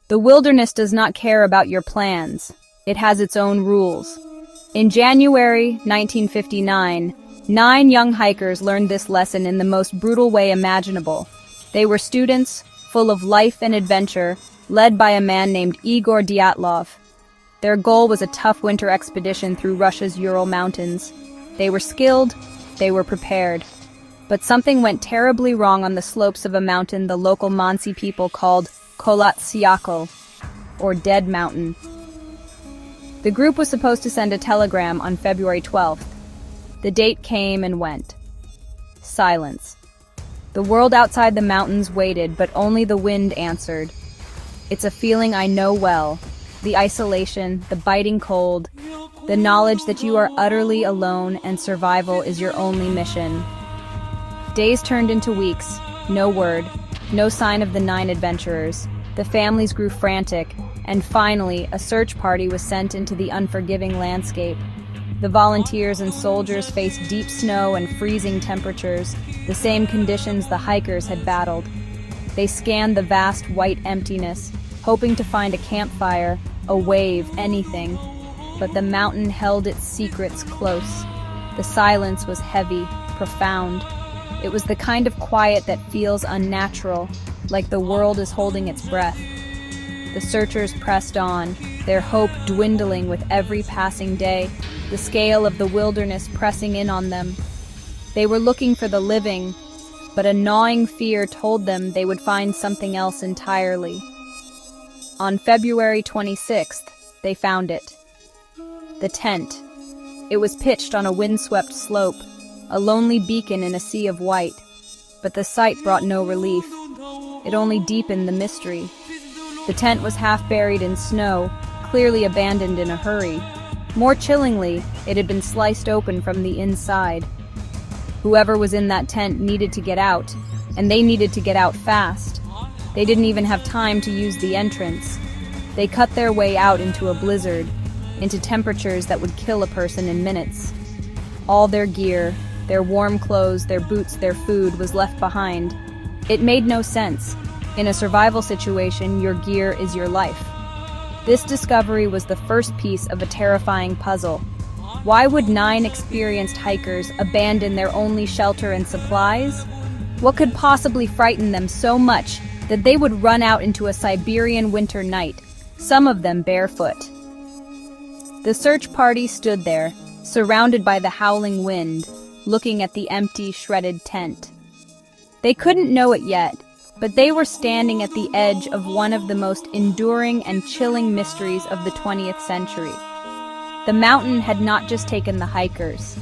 The wilderness does not care about your plans. It has its own rules. In January 1959, 9 young hikers learned this lesson in the most brutal way imaginable. They were students, full of life and adventure, led by a man named Igor Dyatlov. Their goal was a tough winter expedition through Russia's Ural Mountains. They were skilled, they were prepared. But something went terribly wrong on the slopes of a mountain the local Mansi people called Kolatsyakal, or Dead Mountain. The group was supposed to send a telegram on February 12th. The date came and went. Silence. The world outside the mountains waited, but only the wind answered. It's a feeling I know well. The isolation, the biting cold, the knowledge that you are utterly alone and survival is your only mission. Days turned into weeks. No word. No sign of the 9 adventurers. The families grew frantic, and finally, a search party was sent into the unforgiving landscape. The volunteers and soldiers faced deep snow and freezing temperatures, the same conditions the hikers had battled. They scanned the vast white emptiness, hoping to find a campfire, a wave, anything. But the mountain held its secrets close. The silence was heavy, profound. It was the kind of quiet that feels unnatural, like the world is holding its breath. The searchers pressed on, their hope dwindling with every passing day, the scale of the wilderness pressing in on them. They were looking for the living, but a gnawing fear told them they would find something else entirely. On February 26th, they found it. The tent. It was pitched on a windswept slope, a lonely beacon in a sea of white. But the sight brought no relief. It only deepened the mystery. The tent was half buried in snow, clearly abandoned in a hurry. More chillingly, it had been sliced open from the inside. Whoever was in that tent needed to get out, and they needed to get out fast. They didn't even have time to use the entrance. They cut their way out into a blizzard, into temperatures that would kill a person in minutes. All their gear, their warm clothes, their boots, their food was left behind. It made no sense. In a survival situation, your gear is your life. This discovery was the first piece of a terrifying puzzle. Why would 9 experienced hikers abandon their only shelter and supplies? What could possibly frighten them so much that they would run out into a Siberian winter night, some of them barefoot? The search party stood there, surrounded by the howling wind, looking at the empty, shredded tent. They couldn't know it yet, but they were standing at the edge of one of the most enduring and chilling mysteries of the 20th century. The mountain had not just taken the hikers.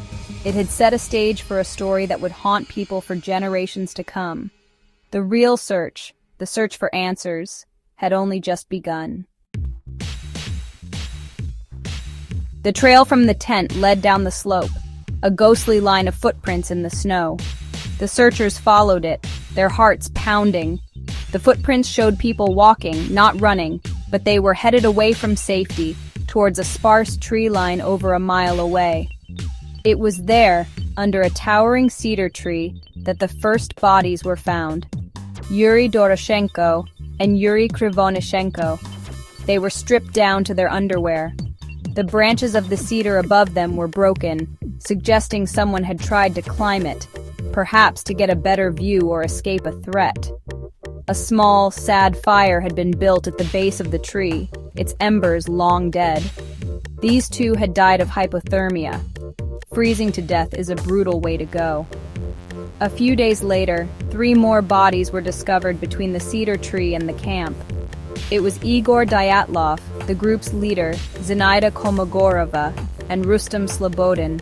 It had set a stage for a story that would haunt people for generations to come. The real search, the search for answers, had only just begun. The trail from the tent led down the slope, a ghostly line of footprints in the snow. The searchers followed it, their hearts pounding. The footprints showed people walking, not running, but they were headed away from safety, towards a sparse tree line over a mile away. It was there, under a towering cedar tree, that the first bodies were found. Yuri Doroshenko and Yuri Krivonishenko. They were stripped down to their underwear. The branches of the cedar above them were broken, suggesting someone had tried to climb it, perhaps to get a better view or escape a threat. A small, sad fire had been built at the base of the tree, its embers long dead. These 2 had died of hypothermia. Freezing to death is a brutal way to go. A few days later, 3 more bodies were discovered between the cedar tree and the camp. It was Igor Dyatlov, the group's leader, Zinaida Kolmogorova, and Rustam Slobodin.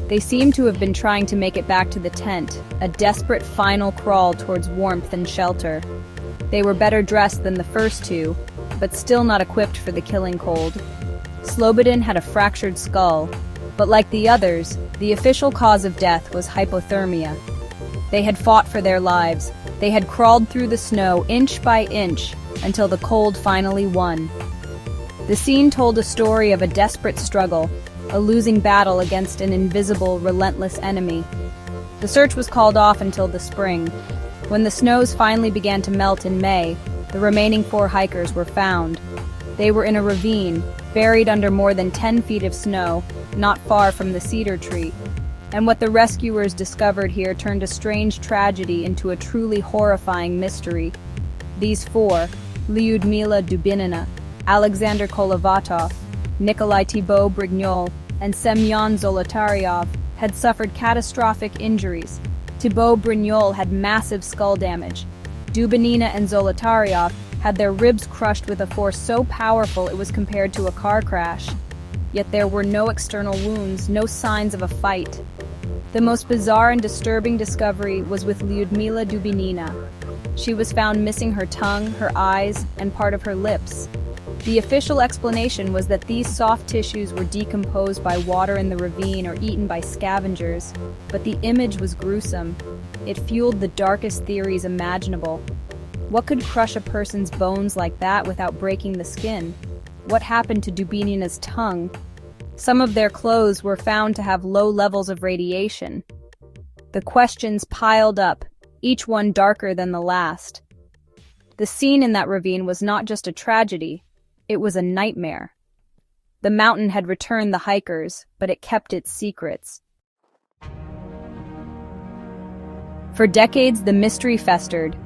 They seemed to have been trying to make it back to the tent, a desperate final crawl towards warmth and shelter. They were better dressed than the first 2, but still not equipped for the killing cold. Slobodin had a fractured skull, but like the others, the official cause of death was hypothermia. They had fought for their lives. They had crawled through the snow inch by inch until the cold finally won. The scene told a story of a desperate struggle, a losing battle against an invisible, relentless enemy. The search was called off until the spring. When the snows finally began to melt in May, The remaining 4 hikers were found. They were in a ravine, buried under more than 10 feet of snow, not far from the cedar tree. And what the rescuers discovered here turned a strange tragedy into a truly horrifying mystery. These 4, Lyudmila Dubinina, Alexander Kolovatov, Nikolai Thibault Brignol, and Semyon Zolotaryov, had suffered catastrophic injuries. Thibault Brignol had massive skull damage. Dubinina and Zolotaryov had their ribs crushed with a force so powerful it was compared to a car crash. Yet there were no external wounds, no signs of a fight. The most bizarre and disturbing discovery was with Lyudmila Dubinina. She was found missing her tongue, her eyes, and part of her lips. The official explanation was that these soft tissues were decomposed by water in the ravine or eaten by scavengers, but the image was gruesome. It fueled the darkest theories imaginable. What could crush a person's bones like that without breaking the skin? What happened to Dubinina's tongue? Some of their clothes were found to have low levels of radiation. The questions piled up, each one darker than the last. The scene in that ravine was not just a tragedy, it was a nightmare. The mountain had returned the hikers, but it kept its secrets. For decades, the mystery festered.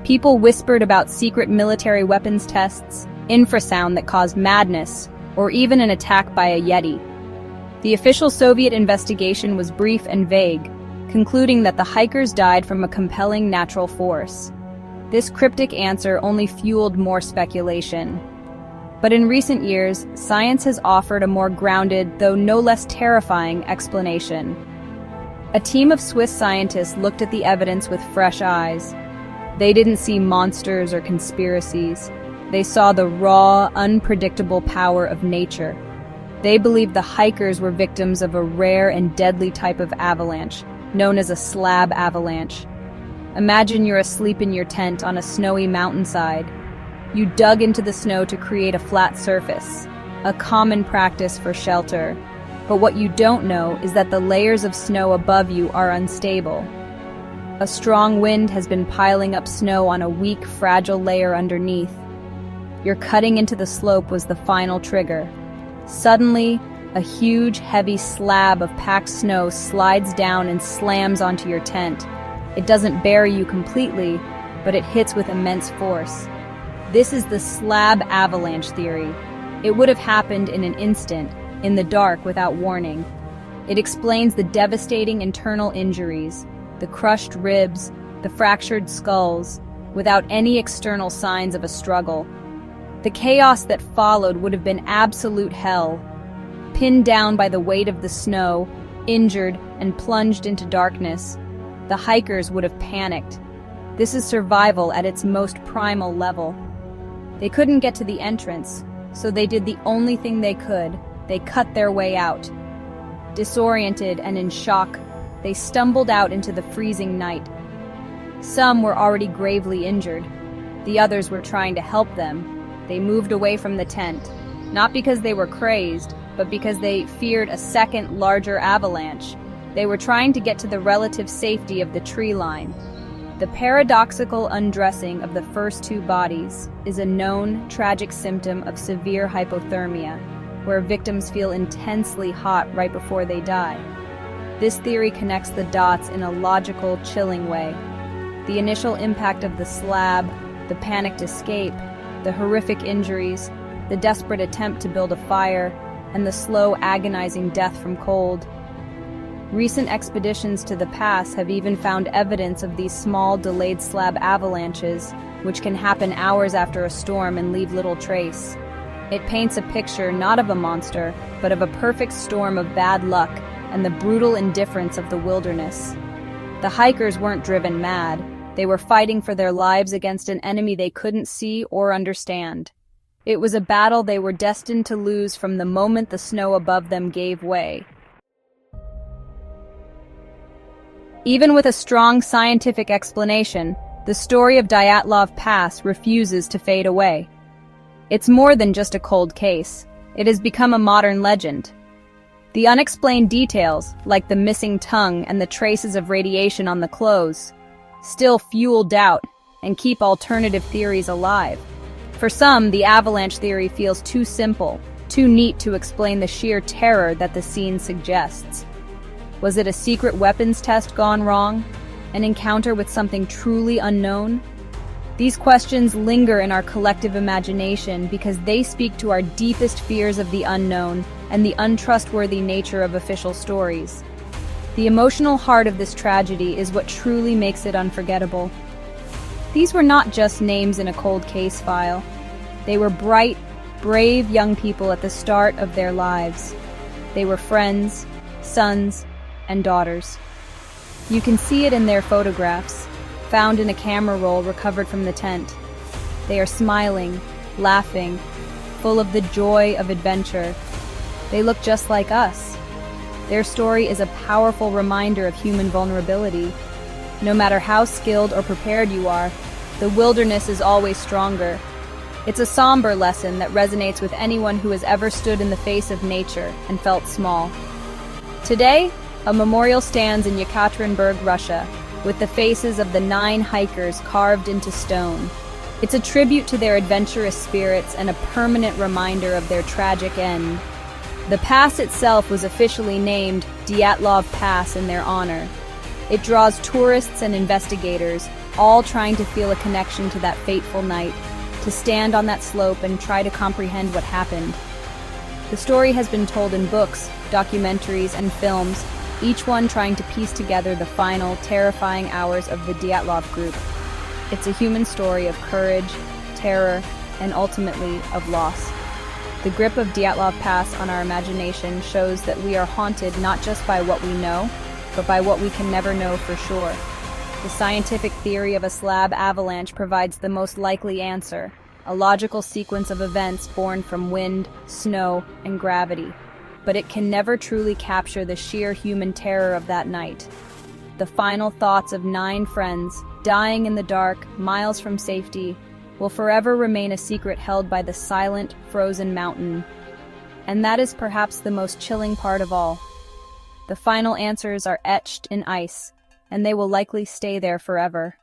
People whispered about secret military weapons tests, infrasound that caused madness, or even an attack by a Yeti. The official Soviet investigation was brief and vague, concluding that the hikers died from a compelling natural force. This cryptic answer only fueled more speculation. But in recent years, science has offered a more grounded, though no less terrifying, explanation. A team of Swiss scientists looked at the evidence with fresh eyes. They didn't see monsters or conspiracies. They saw the raw, unpredictable power of nature. They believed the hikers were victims of a rare and deadly type of avalanche, known as a slab avalanche. Imagine you're asleep in your tent on a snowy mountainside. You dug into the snow to create a flat surface, a common practice for shelter. But what you don't know is that the layers of snow above you are unstable. A strong wind has been piling up snow on a weak, fragile layer underneath. Your cutting into the slope was the final trigger. Suddenly, a huge, heavy slab of packed snow slides down and slams onto your tent. It doesn't bury you completely, but it hits with immense force. This is the slab avalanche theory. It would have happened in an instant, in the dark without warning. It explains the devastating internal injuries, the crushed ribs, the fractured skulls, without any external signs of a struggle. The chaos that followed would have been absolute hell. Pinned down by the weight of the snow, injured and plunged into darkness, the hikers would have panicked. This is survival at its most primal level. They couldn't get to the entrance, so they did the only thing they could. They cut their way out. Disoriented and in shock, they stumbled out into the freezing night. Some were already gravely injured. The others were trying to help them. They moved away from the tent, not because they were crazed, but because they feared a second, larger avalanche. They were trying to get to the relative safety of the tree line. The paradoxical undressing of the first 2 bodies is a known, tragic symptom of severe hypothermia, where victims feel intensely hot right before they die. This theory connects the dots in a logical, chilling way. The initial impact of the slab, the panicked escape, the horrific injuries, the desperate attempt to build a fire, and the slow, agonizing death from cold. Recent expeditions to the pass have even found evidence of these small, delayed slab avalanches, which can happen hours after a storm and leave little trace. It paints a picture not of a monster, but of a perfect storm of bad luck and the brutal indifference of the wilderness. The hikers weren't driven mad. They were fighting for their lives against an enemy they couldn't see or understand. It was a battle they were destined to lose from the moment the snow above them gave way. Even with a strong scientific explanation, the story of Dyatlov Pass refuses to fade away. It's more than just a cold case. It has become a modern legend. The unexplained details, like the missing tongue and the traces of radiation on the clothes, still fuel doubt and keep alternative theories alive. For some, the avalanche theory feels too simple, too neat to explain the sheer terror that the scene suggests. Was it a secret weapons test gone wrong? An encounter with something truly unknown? These questions linger in our collective imagination because they speak to our deepest fears of the unknown and the untrustworthy nature of official stories. The emotional heart of this tragedy is what truly makes it unforgettable. These were not just names in a cold case file. They were bright, brave young people at the start of their lives. They were friends, sons, and daughters. You can see it in their photographs, found in a camera roll recovered from the tent. They are smiling, laughing, full of the joy of adventure. They look just like us. Their story is a powerful reminder of human vulnerability. No matter how skilled or prepared you are, the wilderness is always stronger. It's a somber lesson that resonates with anyone who has ever stood in the face of nature and felt small. Today, a memorial stands in Yekaterinburg, Russia, with the faces of the 9 hikers carved into stone. It's a tribute to their adventurous spirits and a permanent reminder of their tragic end. The pass itself was officially named Dyatlov Pass in their honor. It draws tourists and investigators, all trying to feel a connection to that fateful night, to stand on that slope and try to comprehend what happened. The story has been told in books, documentaries, and films, each one trying to piece together the final, terrifying hours of the Dyatlov group. It's a human story of courage, terror, and ultimately of loss. The grip of Dyatlov Pass on our imagination shows that we are haunted not just by what we know, but by what we can never know for sure. The scientific theory of a slab avalanche provides the most likely answer, a logical sequence of events born from wind, snow, and gravity. But it can never truly capture the sheer human terror of that night. The final thoughts of 9 friends, dying in the dark, miles from safety, will forever remain a secret held by the silent, frozen mountain. And that is perhaps the most chilling part of all. The final answers are etched in ice, and they will likely stay there forever.